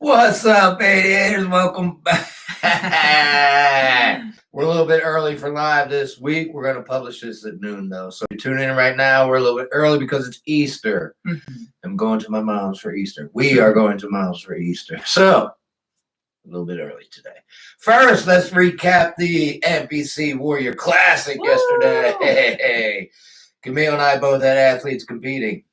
What's up, aviators? Welcome back. We're a little bit early for live this week. We're going to publish this at noon, though. So if you're tuning in right now, we're a little bit early because it's Easter. I'm going to my mom's for Easter. We are going to mom's for Easter. So a little bit early today. First, let's recap the NPC Warrior Classic yesterday. Camille and I both had athletes competing.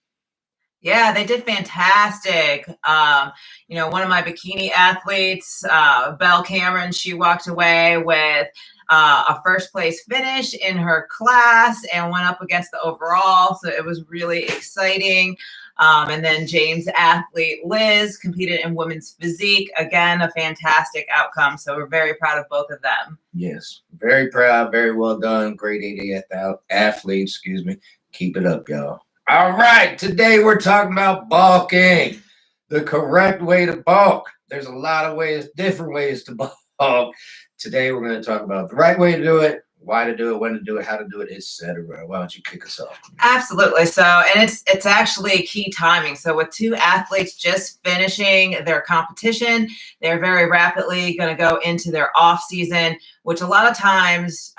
Yeah, they did fantastic. One of my bikini athletes, Belle Cameron, she walked away with a first place finish in her class and went up against the overall. So it was really exciting. And then James' athlete, Liz, competed in women's physique. Again, a fantastic outcome. So we're very proud of both of them. Yes, very proud. Very well done. Great 88th athlete. Excuse me. Keep it up, y'all. All right, today we're talking about bulking, the correct way to bulk. There's a lot of ways, different ways to bulk. Today we're going to talk about the right way to do it, why to do it, when to do it, how to do it, etc. Why don't you kick us off? Absolutely. So, and it's actually key timing. So with two athletes just finishing their competition, they're very rapidly going to go into their off season, which a lot of times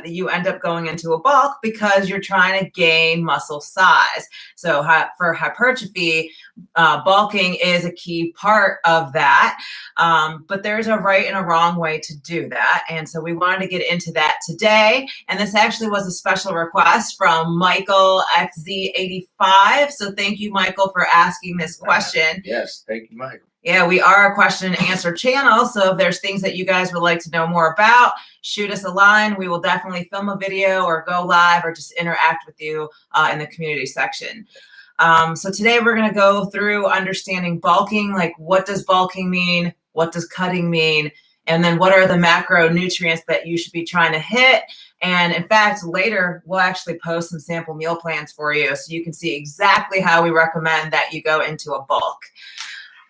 you end up going into a bulk because you're trying to gain muscle size. So for hypertrophy, bulking is a key part of that. But there's a right and a wrong way to do that. And so we wanted to get into that today. And this actually was a special request from Michael XZ85. So thank you, Michael, for asking this question. Yes, thank you, Michael. Yeah, we are a question and answer channel. So if there's things that you guys would like to know more about, shoot us a line. We will definitely film a video or go live or just interact with you in the community section. So today we're going to go through understanding bulking, like what does bulking mean? What does cutting mean? And then what are the macronutrients that you should be trying to hit? And in fact, later we'll actually post some sample meal plans for you so you can see exactly how we recommend that you go into a bulk.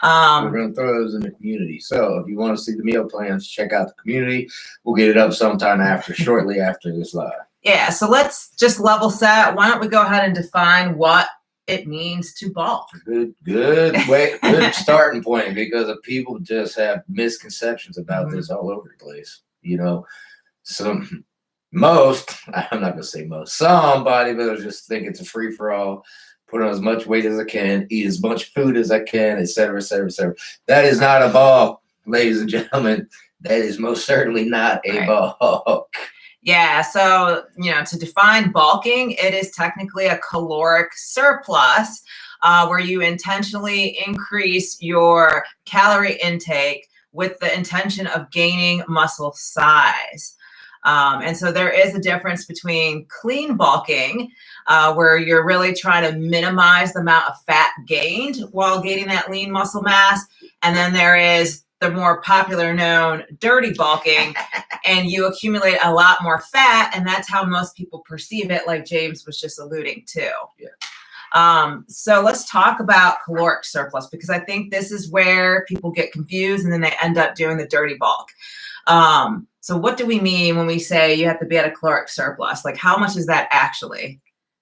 We're going to throw those in the community. So if you want to see the meal plans, check out the community. We'll get it up sometime shortly after this live. Yeah, so let's just level set. Why don't we go ahead and define what it means to bulk? Good starting point, because people just have misconceptions about this all over the place. You know, I'm not going to say most, some bodybuilders just think it's a free for all. Put on as much weight as I can, eat as much food as I can, etc., etc., etc. That is not a bulk, ladies and gentlemen. That is most certainly not a bulk. Yeah, so, to define bulking, it is technically a caloric surplus where you intentionally increase your calorie intake with the intention of gaining muscle size. And so there is a difference between clean bulking, where you're really trying to minimize the amount of fat gained while gaining that lean muscle mass. And then there is the more popular known dirty bulking, and you accumulate a lot more fat. And that's how most people perceive it, like James was just alluding to. Yeah. So let's talk about caloric surplus, because I think this is where people get confused and then they end up doing the dirty bulk. So what do we mean when we say you have to be at a caloric surplus? Like, how much is that actually?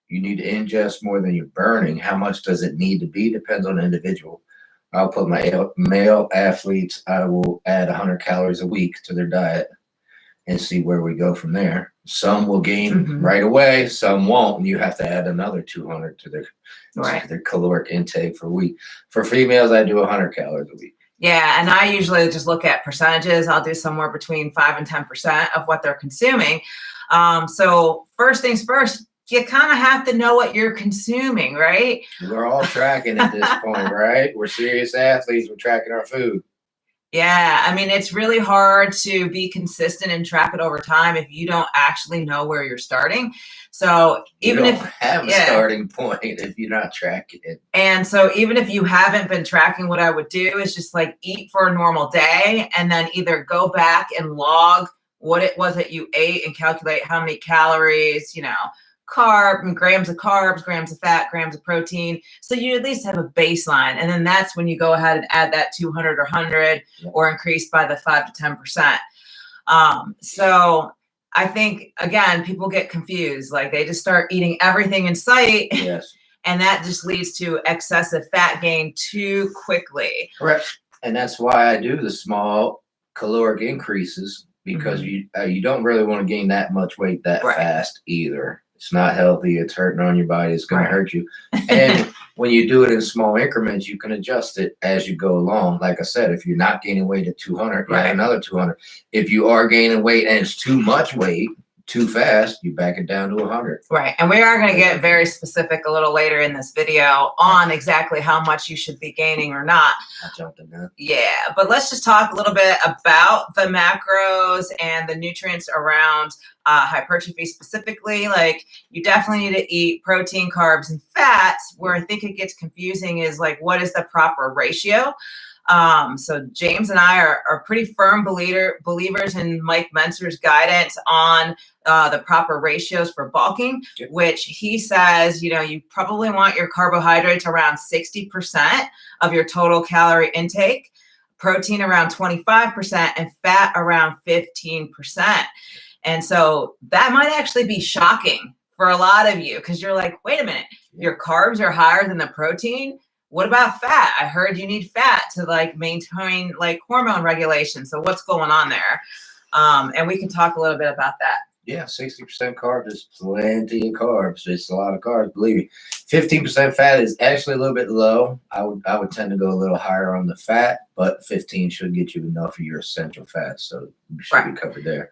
You need to ingest more than you're burning. How much does it need to be? Depends on the individual. I'll put my male athletes, I will add 100 calories a week to their diet and see where we go from there. Some will gain right away, some won't, and you have to add another 200 to their caloric intake for a week. For females, I do 100 calories a week. Yeah, and I usually just look at percentages. I'll do somewhere between 5 and 10% of what they're consuming. So first things first, you kind of have to know what you're consuming, right? We're all tracking at this point, right? We're serious athletes. We're tracking our food. Yeah, I mean, it's really hard to be consistent and track it over time if you don't actually know where you're starting. So even if you have a starting point if you're not tracking it. And so even if you haven't been tracking, what I would do is just like eat for a normal day and then either go back and log what it was that you ate and calculate how many calories, grams of carbs, grams of fat, grams of protein. So you at least have a baseline. And then that's when you go ahead and add that 200 or 100 or increase by the 5 to 10%. So I think, again, people get confused. Like they just start eating everything in sight. Yes. And that just leads to excessive fat gain too quickly. Correct. And that's why I do the small caloric increases, because you don't really want to gain that much weight that fast either. It's not healthy. It's hurting on your body. It's going to hurt you. And when you do it in small increments, you can adjust it as you go along. Like I said, if you're not gaining weight at 200, you add another 200. If you are gaining weight and it's too much weight, too fast, you back it down to 100. Right. And we are going to get very specific a little later in this video on exactly how much you should be gaining or not. I jumped in there. Yeah. But let's just talk a little bit about the macros and the nutrients around hypertrophy specifically. Like, you definitely need to eat protein, carbs, and fats. Where I think it gets confusing is like, what is the proper ratio? So James and I are pretty firm believers in Mike Mentzer's guidance on the proper ratios for bulking, which he says, you probably want your carbohydrates around 60% of your total calorie intake, protein around 25%, and fat around 15%. And so that might actually be shocking for a lot of you, because you're like, wait a minute, your carbs are higher than the protein. What about fat? I heard you need fat to like maintain like hormone regulation. So what's going on there? And we can talk a little bit about that. Yeah, 60% carbs is plenty of carbs. It's a lot of carbs, believe me. 15% fat is actually a little bit low. I would tend to go a little higher on the fat, but 15 should get you enough of your essential fats. So you should be covered there.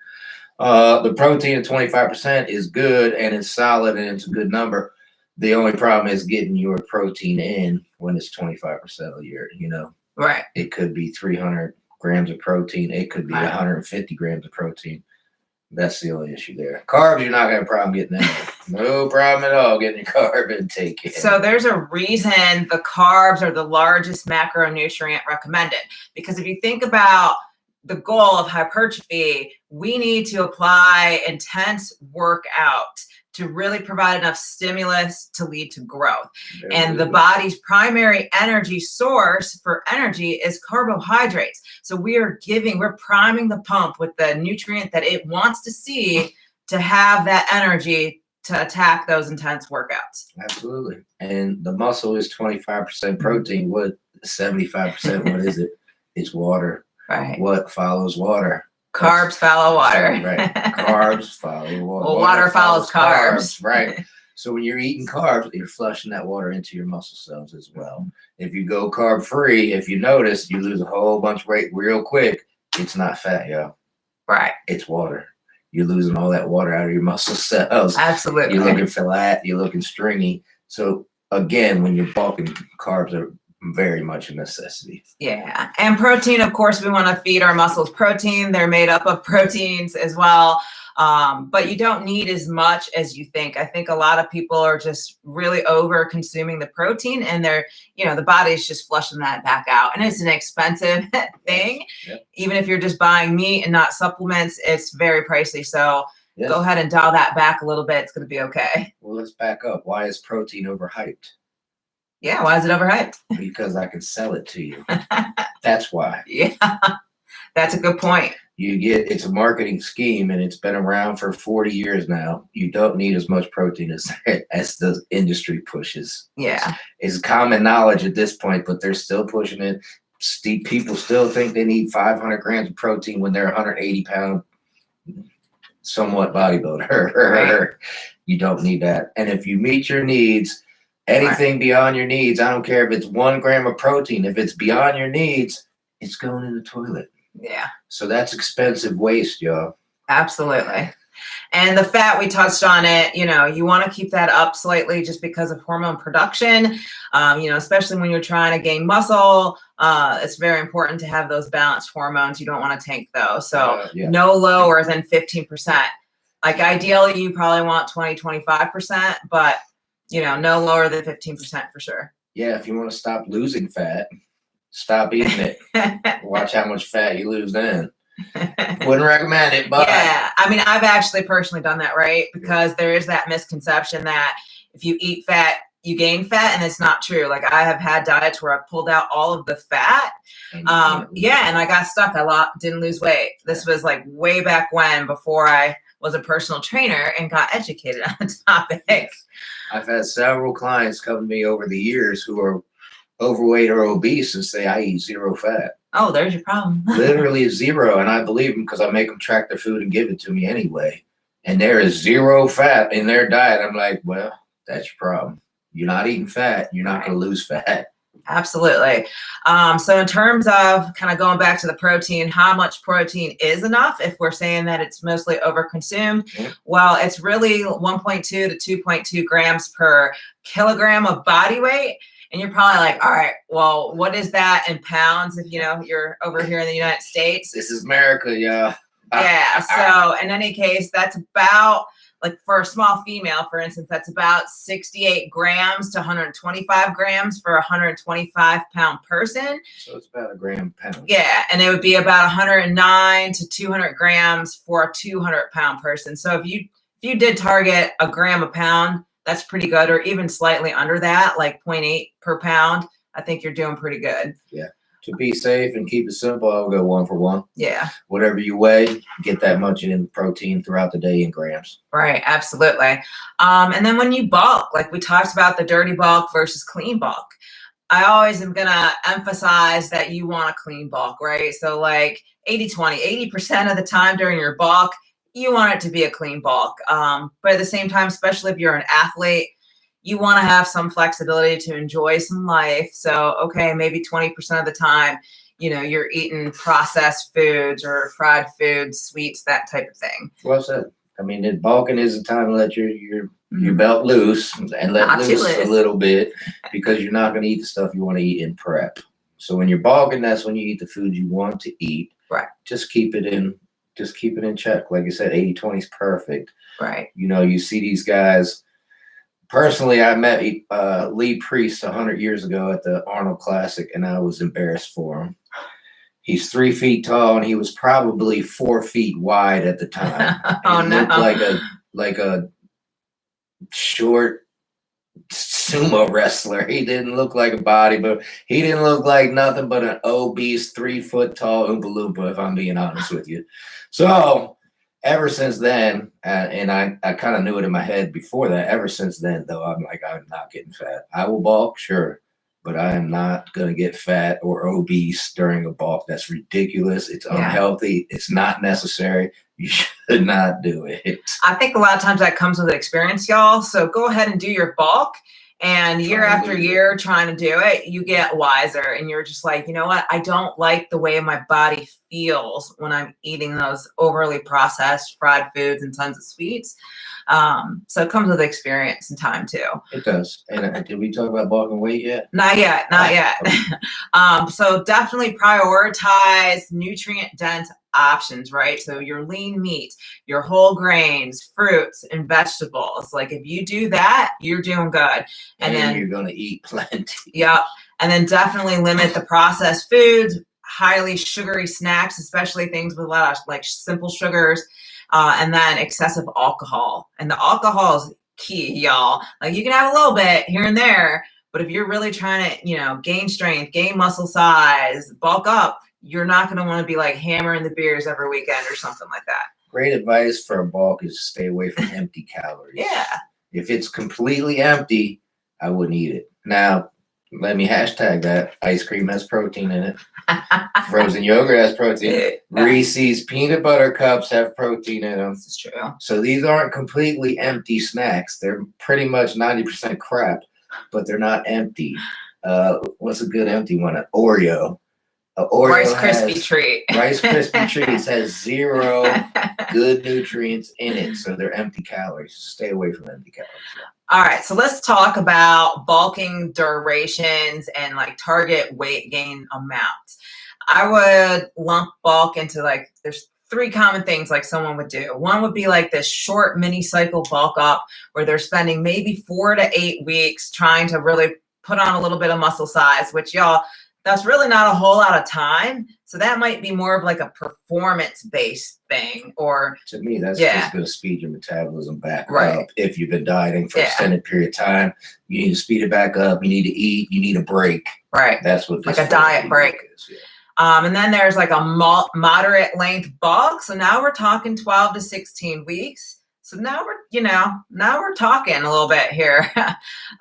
The protein at 25% is good, and it's solid, and it's a good number. The only problem is getting your protein in when it's 25% of your, Right. It could be 300 grams of protein. It could be 150 grams of protein. That's the only issue there. Carbs, you're not going to have a problem getting in. No problem at all getting your carb intake in. So there's a reason the carbs are the largest macronutrient recommended. Because if you think about the goal of hypertrophy, we need to apply intense workout to really provide enough stimulus to lead to growth. And the body's primary energy source for energy is carbohydrates. So we're priming the pump with the nutrient that it wants to see to have that energy to attack those intense workouts. Absolutely. And the muscle is 25% protein. What 75%, what is it? It's water. Right. What follows water? Carbs follow water. Right. Carbs follow water. Well, water follows carbs. Right. So when you're eating carbs, you're flushing that water into your muscle cells as well. If you go carb free, if you notice, you lose a whole bunch of weight real quick. It's not fat, yo. Right. It's water. You're losing all that water out of your muscle cells. Absolutely. You're looking flat. You're looking stringy. So again, when you're bulking, carbs are very much a necessity. Yeah. And protein, of course, we want to feed our muscles protein. They're made up of proteins as well. But you don't need as much as you think. I think a lot of people are just really over consuming the protein, and the body's just flushing that back out. And it's an expensive thing. Yep. Even if you're just buying meat and not supplements, it's very pricey. So go ahead and dial that back a little bit. It's going to be okay. Well, let's back up. Why is protein overhyped? Yeah, why is it overhyped? Because I can sell it to you. That's why. Yeah, that's a good point. It's a marketing scheme, and it's been around for 40 years now. You don't need as much protein as the industry pushes. Yeah. It's common knowledge at this point, but they're still pushing it. People still think they need 500 grams of protein when they're 180-pound somewhat bodybuilder. Right. You don't need that. And if you meet your needs, anything beyond your needs, I don't care if it's 1 gram of protein. If it's beyond your needs, it's going in the toilet. Yeah. So that's expensive waste, y'all. Absolutely. And the fat, we touched on it, you want to keep that up slightly just because of hormone production, especially when you're trying to gain muscle. It's very important to have those balanced hormones. You don't want to tank those. So no lower than 15%. Like ideally, you probably want 25%, but no lower than 15% for sure. Yeah, if you want to stop losing fat, stop eating it. Watch how much fat you lose then. Wouldn't recommend it, but yeah, I mean, I've actually personally done that, right? Because there is that misconception that if you eat fat, you gain fat, and it's not true. Like I have had diets where I've pulled out all of the fat. And I got stuck. Didn't lose weight. This was like way back when, before I was a personal trainer and got educated on the topic. I've had several clients come to me over the years who are overweight or obese and say, I eat zero fat. Oh, there's your problem. Literally zero. And I believe them because I make them track their food and give it to me anyway. And there is zero fat in their diet. I'm like, well, that's your problem. You're not eating fat. You're not going to lose fat. Absolutely. So in terms of kind of going back to the protein, how much protein is enough if we're saying that it's mostly overconsumed? Mm-hmm. Well, it's really 1.2 to 2.2 grams per kilogram of body weight. And you're probably like, all right, well, what is that in pounds if, you're over here in the United States? This is America, yeah. Yeah. So in any case, that's about, like for a small female, for instance, that's about 68 grams to 125 grams for a 125-pound person. So it's about a gram a pound. Yeah. And it would be about 109 to 200 grams for a 200-pound person. So if you did target a gram a pound, that's pretty good, or even slightly under that, like 0.8 per pound. I think you're doing pretty good. Yeah. To be safe and keep it simple, I'll go 1 for 1. Yeah. Whatever you weigh, get that much in protein throughout the day in grams. Right. Absolutely. And then when you bulk, like we talked about the dirty bulk versus clean bulk, I always am going to emphasize that you want a clean bulk, right? So like 80-20, 80% of the time during your bulk, you want it to be a clean bulk. But at the same time, especially if you're an athlete, you want to have some flexibility to enjoy some life. So, okay, maybe 20% of the time, you're eating processed foods or fried foods, sweets, that type of thing. Well said. I mean, bulking is a time to let your belt loose and let loose a little bit, because you're not going to eat the stuff you want to eat in prep. So when you're bulking, that's when you eat the food you want to eat. Right. Just keep it in check. Like I said, 80-20 is perfect. Right. You see these guys. Personally, I met Lee Priest 100 years ago at the Arnold Classic, and I was embarrassed for him. He's 3 feet tall, and he was probably 4 feet wide at the time. Oh, he no. looked like a short sumo wrestler. He didn't look like a body, but he didn't look like nothing but an obese 3 foot tall Oompa Loompa, if I'm being honest with you. So ever since then, and I kind of knew it in my head before that, ever since then, though, I'm like, I'm not getting fat. I will bulk, sure, but I am not going to get fat or obese during a bulk. That's ridiculous. It's unhealthy. It's not necessary. You should not do it. I think a lot of times that comes with experience, y'all. So go ahead and do your bulk. And year after year trying to do it, you get wiser, and you're just like, you know what? I don't like the way my body feels when I'm eating those overly processed fried foods and tons of sweets. So it comes with experience and time too. It does. And did we talk about bulking weight yet? Not yet. So definitely prioritize nutrient-dense options, right? So your lean meat, your whole grains, fruits, and vegetables. Like if you do that, you're doing good. And then you're going to eat plenty. Yep. And then definitely limit the processed foods, highly sugary snacks, especially things with a lot of like simple sugars, and then excessive alcohol. And the alcohol is key, y'all. Like you can have a little bit here and there, but if you're really trying to, gain strength, gain muscle size, bulk up, you're not going to want to be like hammering the beers every weekend or something like that. Great advice for a bulk is stay away from empty calories. Yeah. If it's completely empty, I wouldn't eat it. Now, let me hashtag that. Ice cream has protein in it. Frozen yogurt has protein. Reese's peanut butter cups have protein in them. This is true. So these aren't completely empty snacks. They're pretty much 90% crap, but they're not empty. What's a good empty one? An Oreo. Rice Krispie treat. Rice Krispie treats has zero good nutrients in it, so they're empty calories. Stay away from empty calories. All right, so let's talk about bulking durations and like target weight gain amounts. I would lump bulk into like there's 3 common things like someone would do. One would be like this short mini cycle bulk up where they're spending maybe 4 to 8 weeks trying to really put on a little bit of muscle size, which y'all, that's really not a whole lot of time. So that might be more of like a performance-based thing. Or to me, that's just going to speed your metabolism back up. If you've been dieting for an extended period of time, you need to speed it back up. You need to eat. You need a break. Right. That's what this like a diet break is. Yeah. And then there's like a moderate length bulk. So now we're talking 12 to 16 weeks. So now we're talking a little bit here.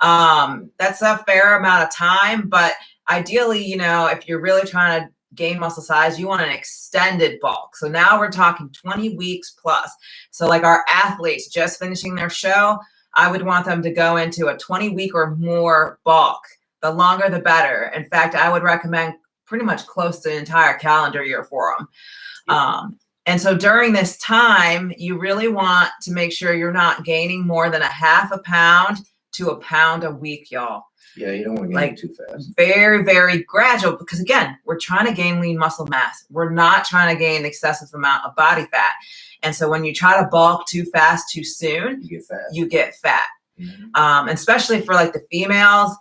That's a fair amount of time, but ideally, if you're really trying to gain muscle size, you want an extended bulk. So now we're talking 20 weeks plus. So like our athletes just finishing their show, I would want them to go into a 20-week or more bulk. The longer, the better. In fact, I would recommend pretty much close to an entire calendar year for them. And so during this time, you really want to make sure you're not gaining more than a half a pound to a pound a week, y'all. Yeah, you don't want to gain too fast. Very, very gradual, because again, we're trying to gain lean muscle mass. We're not trying to gain excessive amount of body fat. And so when you try to bulk too fast, too soon, you get fat. Mm-hmm. Especially for like the females,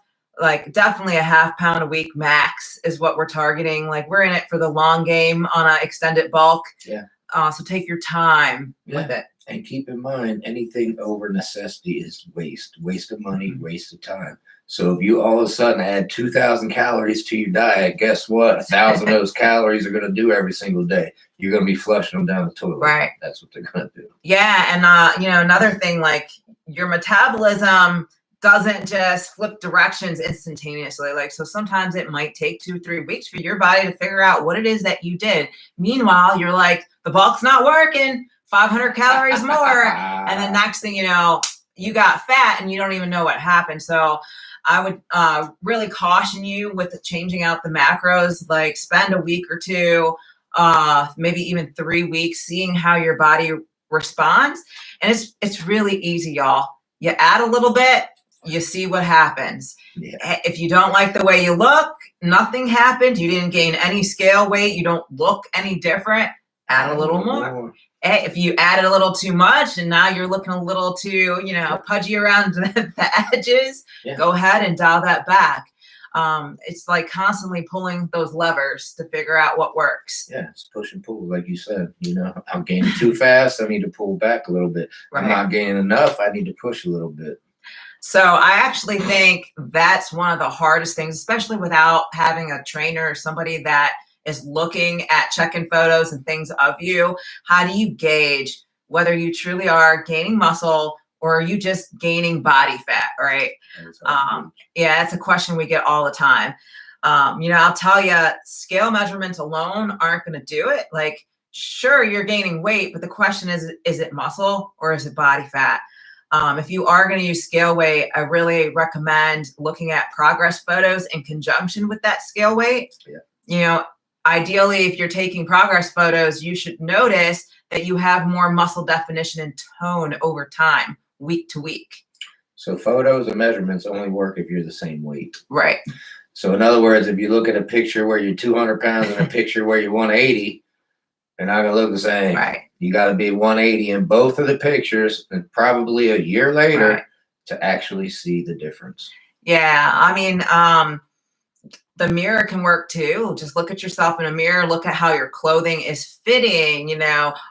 like definitely a half pound a week max is what we're targeting. Like we're in it for the long game on an extended bulk. Yeah. So take your time with it. And keep in mind, anything over necessity is waste of money, waste of time. So if you all of a sudden add 2,000 calories to your diet, guess what? 1,000 of those calories are going to do every single day. You're going to be flushing them down the toilet. Right. That's what they're going to do. Yeah. And, another thing, like your metabolism doesn't just flip directions instantaneously. Like, so sometimes it might take 2-3 weeks for your body to figure out what it is that you did. Meanwhile, you're like, the bulk's not working, 500 calories more. And then next thing you know, you got fat and you don't even know what happened. So I would really caution you with changing out the macros, like spend a week or two, maybe even 3 weeks, seeing how your body responds. And it's really easy, y'all. You add a little bit, you see what happens. Yeah. If you don't like the way you look, nothing happened. You didn't gain any scale weight. You don't look any different. Add a little more. If you added a little too much and now you're looking a little too, pudgy around the edges, go ahead and dial that back. It's like constantly pulling those levers to figure out what works. Yeah, it's push and pull, like you said. I'm gaining too fast. I need to pull back a little bit. Right. I'm not gaining enough. I need to push a little bit. So I actually think that's one of the hardest things, especially without having a trainer or somebody that is looking at check-in photos and things of you. How do you gauge whether you truly are gaining muscle or are you just gaining body fat, right? Yeah, it's a question we get all the time. I'll tell you, scale measurements alone aren't going to do it. Like, sure, you're gaining weight, but the question is it muscle or is it body fat? If you are going to use scale weight, I really recommend looking at progress photos in conjunction with that scale weight. Yeah. Ideally, if you're taking progress photos, you should notice that you have more muscle definition and tone over time, week to week. So photos and measurements only work if you're the same weight. Right. So in other words, if you look at a picture where you're 200 pounds and a picture where you're 180, they're not going to look the same. Right. You got to be 180 in both of the pictures and probably a year later to actually see the difference. Yeah. I mean, the mirror can work too. Just look at yourself in a mirror, look at how your clothing is fitting,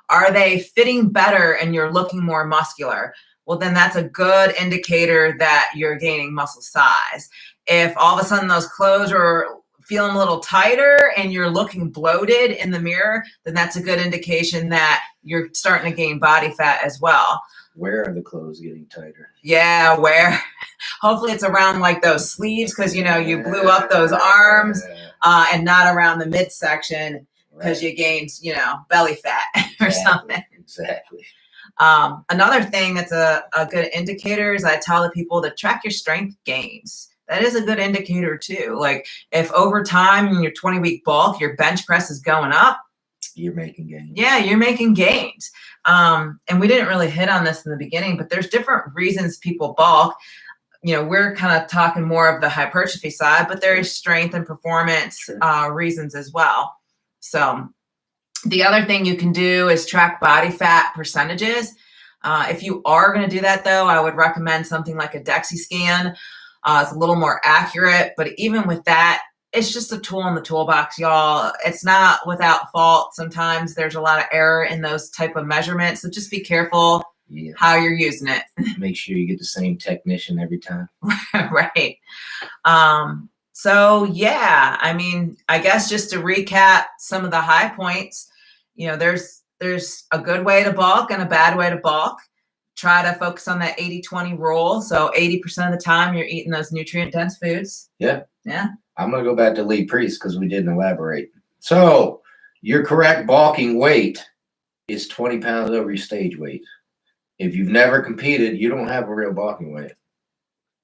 are they fitting better and you're looking more muscular? Well, then that's a good indicator that you're gaining muscle size. If all of a sudden those clothes are feeling a little tighter and you're looking bloated in the mirror, then that's a good indication that you're starting to gain body fat as well. Where are the clothes getting tighter? Yeah, where? Hopefully it's around like those sleeves because, you blew up those arms and not around the midsection because you gained, belly fat or something. Exactly. Another thing that's a good indicator is I tell the people to track your strength gains. That is a good indicator too. Like if over time in your 20-week bulk, your bench press is going up, you're making gains. Yeah, you're making gains. And we didn't really hit on this in the beginning, but there's different reasons people bulk. We're kind of talking more of the hypertrophy side, but there is strength and performance reasons as well. So the other thing you can do is track body fat percentages. If you are going to do that, though, I would recommend something like a DEXA scan. It's a little more accurate, but even with that, it's just a tool in the toolbox, y'all. It's not without fault. Sometimes there's a lot of error in those type of measurements. So just be careful how you're using it. Make sure you get the same technician every time. Right. So yeah, I mean, I guess just to recap some of the high points, there's a good way to bulk and a bad way to bulk. try to focus on that 80-20 rule. So 80% of the time you're eating those nutrient dense foods. Yeah. Yeah. I'm going to go back to Lee Priest because we didn't elaborate. So your correct bulking weight is 20 pounds over your stage weight. If you've never competed, you don't have a real bulking weight.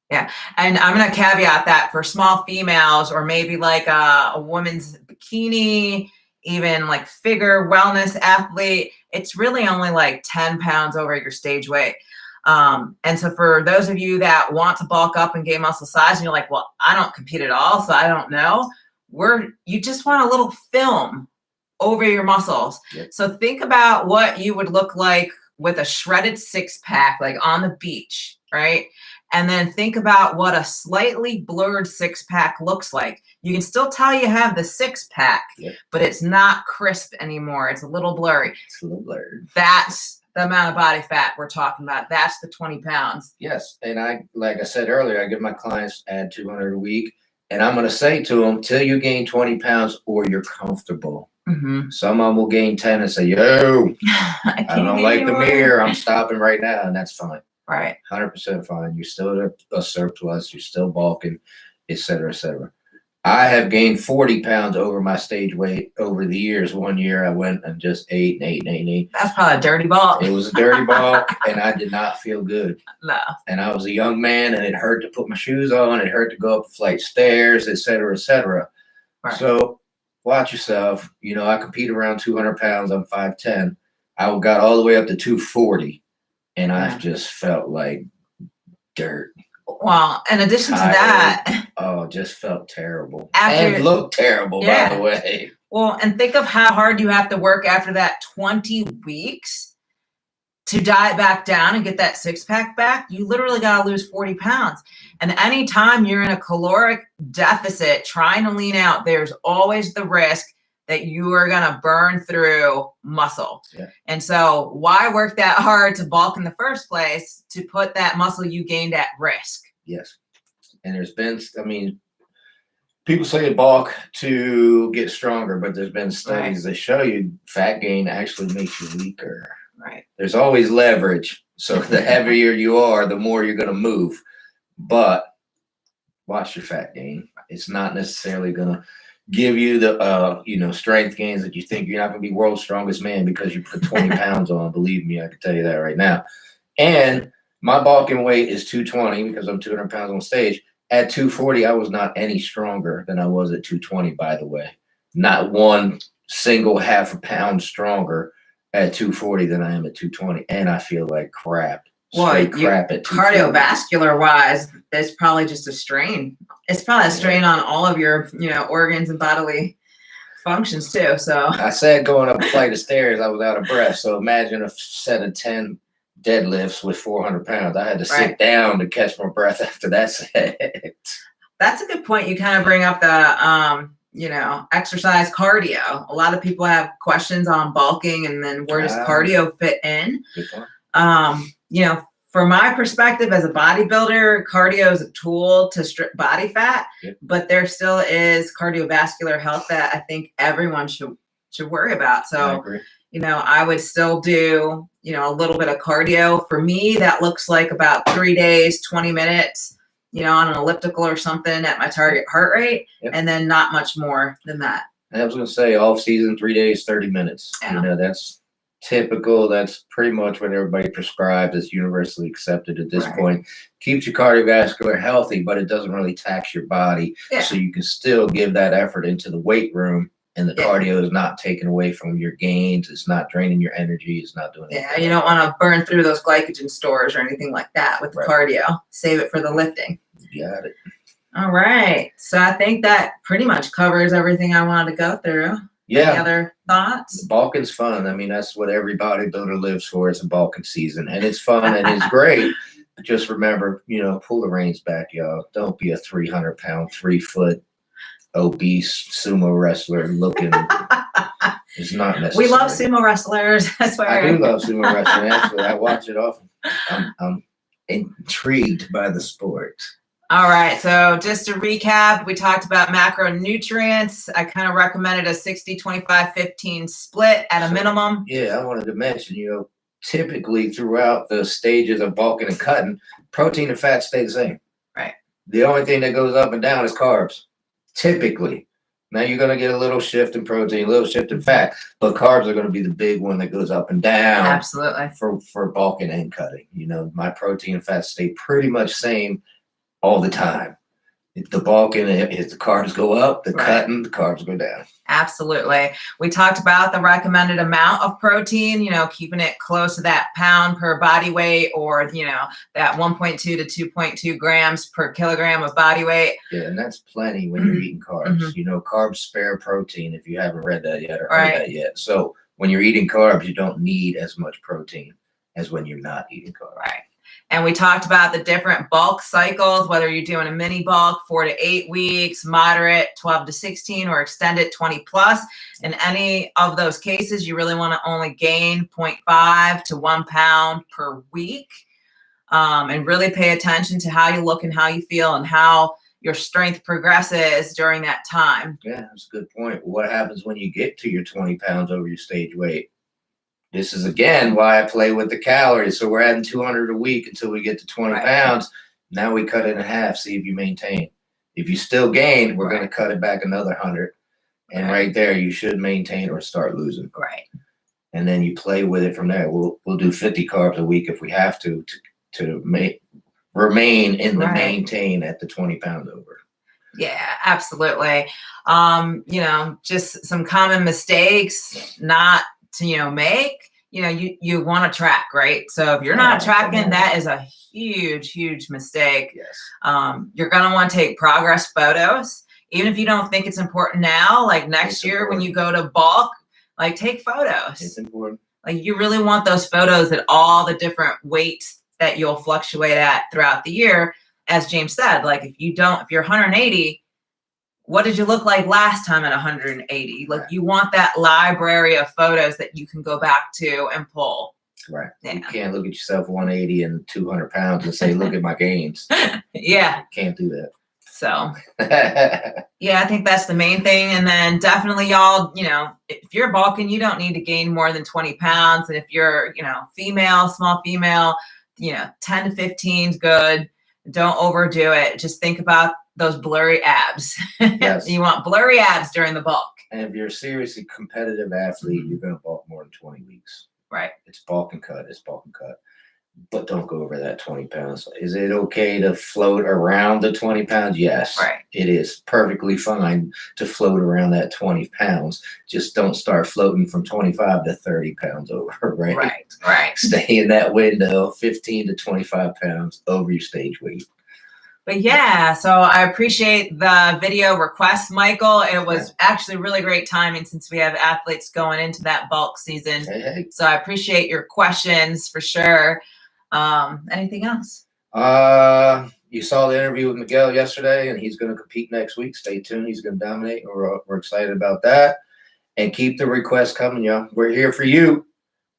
Yeah. And I'm going to caveat that for small females, or maybe like a woman's bikini, even like figure wellness athlete, it's really only like 10 pounds over your stage weight. And so for those of you that want to bulk up and gain muscle size, and you're like, well, I don't compete at all, so I don't know. You just want a little film over your muscles. Yep. So think about what you would look like with a shredded 6-pack, like on the beach, right? And then think about what a slightly blurred 6-pack looks like. You can still tell you have the 6-pack, yep, but it's not crisp anymore. It's a little blurry. It's a little blurred. That's the amount of body fat we're talking about. That's the 20 pounds. Yes. And like I said earlier, I give my clients add 200 a week. And I'm going to say to them, till you gain 20 pounds or you're comfortable. Mm-hmm. Some of them will gain 10 and say, yo, I don't like the mirror. I'm stopping right now. And that's fine. Right. 100% fine. You're still a surplus. You're still bulking, et cetera, et cetera. I have gained 40 pounds over my stage weight over the years. One year I went and just ate and ate and ate and ate. That's probably a dirty bulk. It was a dirty bulk, and I did not feel good. No. And I was a young man, and it hurt to put my shoes on. It hurt to go up a flight of stairs, et cetera, et cetera. Right. So watch yourself. You know, I compete around 200 pounds. I'm 5'10". I got all the way up to 240, and I just felt like dirt. Well, in addition to that, just felt terrible. And looked terrible, by the way. Well, and think of how hard you have to work after that 20 weeks to diet back down and get that 6-pack back. You literally got to lose 40 pounds. And anytime you're in a caloric deficit trying to lean out, there's always the risk that you are going to burn through muscle. Yeah. And so why work that hard to bulk in the first place to put that muscle you gained at risk? Yes. And there's been, people say bulk to get stronger, but there's been studies that show you fat gain actually makes you weaker. Right. There's always leverage. So the heavier you are, the more you're going to move. But watch your fat gain. It's not necessarily going to give you the strength gains that you think. You're not going to be world's strongest man because you put 20 pounds on. Believe me, I can tell you that right now. And my bulking weight is 220 because I'm 200 pounds on stage. At 240, I was not any stronger than I was at 220, by the way. Not one single half a pound stronger at 240 than I am at 220. And I feel like crap. Crap at cardiovascular wise, there's probably just a strain. It's probably a strain on all of your, organs and bodily functions too. So I said going up a flight of stairs, I was out of breath. So imagine a set of 10 deadlifts with 400 pounds. I had to sit down to catch my breath after that set. That's a good point. You kind of bring up the, exercise cardio. A lot of people have questions on bulking, and then where does cardio fit in? Good point. From my perspective as a bodybuilder, cardio is a tool to strip body fat, but there still is cardiovascular health that I think everyone should worry about. So, I agree. I would still do, a little bit of cardio. For me, that looks like about 3 days, 20 minutes, on an elliptical or something at my target heart rate, and then not much more than that. I was going to say off season, 3 days, 30 minutes. Yeah. That's typical. That's pretty much what everybody prescribes. It's universally accepted at this point. Keeps your cardiovascular healthy, but it doesn't really tax your body. Yeah. So you can still give that effort into the weight room, and the cardio is not taken away from your gains. It's not draining your energy. It's not doing anything. Yeah, you don't want to burn through those glycogen stores or anything like that with the cardio. Save it for the lifting. You got it. All right. So I think that pretty much covers everything I wanted to go through. Yeah. Any other thoughts? Bulking's fun. I mean, that's what every bodybuilder lives for. It's a bulking season, and it's fun and it's great. But just remember, pull the reins back, y'all. Don't be a 300-pound, 3-foot obese sumo wrestler looking. It's not necessary. We love sumo wrestlers. That's why I do love sumo wrestling. Actually, I watch it often. I'm intrigued by the sport. All right. So just to recap, we talked about macronutrients. I kind of recommended a 60, 25, 15 split at a minimum. Yeah, I wanted to mention, typically throughout the stages of bulking and cutting, protein and fat stay the same. Right. The only thing that goes up and down is carbs, typically. Now you're going to get a little shift in protein, a little shift in fat, but carbs are going to be the big one that goes up and down. Absolutely. For bulking and cutting. You know, my protein and fat stay pretty much same all the time. The bulking, if the carbs go up, the cutting, the carbs go down. Absolutely. We talked about the recommended amount of protein, you know, keeping it close to that pound per body weight, or, you know, that 1.2 to 2.2 grams per kilogram of body weight. Yeah, and that's plenty when you're eating carbs. You know, carbs spare protein, if you haven't read that yet or heard that yet. So when you're eating carbs, you don't need as much protein as when you're not eating carbs. Right. And we talked about the different bulk cycles, whether you're doing a mini bulk, 4 to 8 weeks, moderate, 12 to 16, or extended 20 plus. In any of those cases, you really want to only gain 0.5 to 1 pound per week, and really pay attention to how you look and how you feel and how your strength progresses during that time. Yeah, that's a good point. What happens when you get to your 20 pounds over your stage weight? This is, again, why I play with the calories. So we're adding 200 a week until we get to 20 pounds. Now we cut it in half, see if you maintain. If you still gain, we're going to cut it back another 100. And right there, you should maintain or start losing. Right. And then you play with it from there. We'll do 50 carbs a week if we have to remain in the maintain at the 20 pounds over. Yeah, absolutely. You know, just some common mistakes not to, you know, make, you know, you want to track, right? So if you're not tracking, that is a huge mistake. Yes. You're going to want to take progress photos, even if you don't think it's important now, like next year when you go to bulk, like take photos. It's important. Like you really want those photos at all the different weights that you'll fluctuate at throughout the year. As James said, like if you're 180, what did you look like last time at 180? Like you want that library of photos that you can go back to and pull. Right. Yeah. You can't look at yourself 180 and 200 pounds and say, look at my gains. Yeah. Can't do that. So, yeah, I think that's the main thing. And then definitely y'all, you know, if you're bulking, you don't need to gain more than 20 pounds. And if you're, you know, small female, you know, 10 to 15 is good. Don't overdo it. Just think about those blurry abs. Yes. You want blurry abs during the bulk. And if you're a seriously competitive athlete, you're going to bulk more than 20 weeks. Right. It's bulk and cut. It's bulk and cut. But don't go over that 20 pounds. Is it okay to float around the 20 pounds? Yes. Right. It is perfectly fine to float around that 20 pounds. Just don't start floating from 25 to 30 pounds over, right? Right. Stay in that window, 15 to 25 pounds over your stage weight. But yeah, so I appreciate the video request, Michael. It was actually really great timing since we have athletes going into that bulk season. Hey. So I appreciate your questions for sure. Anything else? You saw the interview with Miguel yesterday, and he's going to compete next week. Stay tuned. He's going to dominate. We're excited about that. And keep the requests coming, y'all. We're here for you.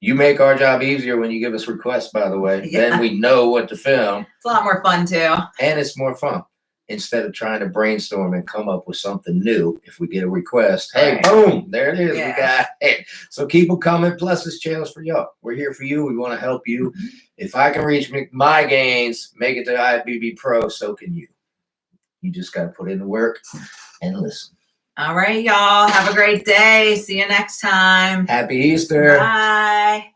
You make our job easier when you give us requests, by the way. Yeah. Then we know what to film. It's a lot more fun too. And it's more fun. Instead of trying to brainstorm and come up with something new, if we get a request, hey, boom, there it is. Yeah. We got it. So keep them coming. Plus, this channel's for y'all. We're here for you. We want to help you. If I can reach my gains, make it to IFBB Pro, so can you. You just got to put in the work and listen. All right, y'all. Have a great day. See you next time. Happy Easter. Bye.